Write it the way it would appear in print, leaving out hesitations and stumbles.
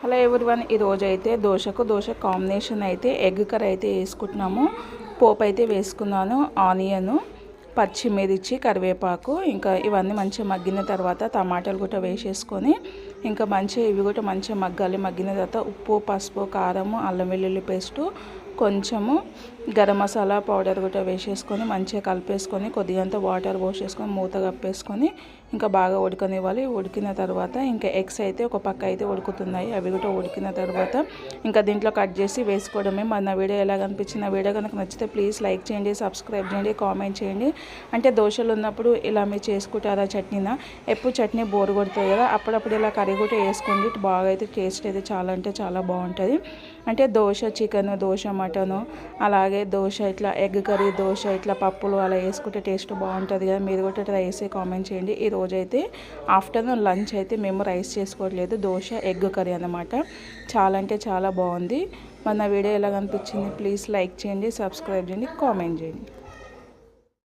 Hello everyone, ఈరోజైతే dosa combination అయితే egg curry అయితే వేసుకుంటున్నాము. పోపు అయితే వేసుకున్నాను. ఆనియన్, పచ్చిమిర్చి, కరివేపాకు, ఇంకా ఇవన్నీ మంచిగా మగ్గిన తర్వాత టమాటాలు కూడా వేసేసుకొని ఇంకా ఇవి కూడా మంచిగా మగ్గాలి. మగ్గిన తర్వాత ఉప్పు, పసుపు, కారము, అల్లం వెల్లుల్లి పేస్టు, కొంచెము గరం మసాలా పౌడర్ కూడా వేసేసుకొని మంచిగా కలిపేసుకొని కొద్దిగంత వాటర్ పోసేసుకొని మూత కప్పేసుకొని ఇంకా బాగా ఉడకనివ్వాలి. ఉడికిన తర్వాత ఇంకా ఎగ్స్ అయితే ఒక పక్క అయితే ఉడుకుతున్నాయి. అవి కూడా ఉడికిన తర్వాత ఇంకా దీంట్లో కట్ చేసి వేసుకోవడమే. మరి నా వీడియో ఎలా కనిపించింది? నా వీడియో కనుక నచ్చితే ప్లీజ్ లైక్ చేయండి, సబ్స్క్రైబ్ చేయండి, కామెంట్ చేయండి. అంటే దోశలు ఉన్నప్పుడు ఇలా మీరు చేసుకుంటారా చట్నీనా? ఎప్పుడు చట్నీ బోర్ కొడుతుంది కదా, అప్పుడప్పుడు ఇలా కర్రీ కూడా వేసుకోండి. బాగా అయితే టేస్ట్ అయితే చాలా అంటే చాలా బాగుంటుంది. అంటే దోశ చికెన్, దోశ మటను, అలాగే దోశ ఇట్లా ఎగ్ కర్రీ, దోశ ఇట్లా పప్పులు అలా వేసుకుంటే టేస్ట్ బాగుంటుంది కదా. మీరు కూడా ట్రై చేసి కామెంట్ చేయండి. ఈరోజైతే ఆఫ్టర్నూన్ లంచ్ అయితే మేము రైస్ చేసుకోవట్లేదు, దోశ ఎగ్ కర్రీ అన్నమాట. చాలా అంటే చాలా బాగుంది. మన వీడియో ఎలా కనిపించింది? ప్లీజ్ లైక్ చేయండి, సబ్స్క్రైబ్ చేయండి, కామెంట్ చేయండి.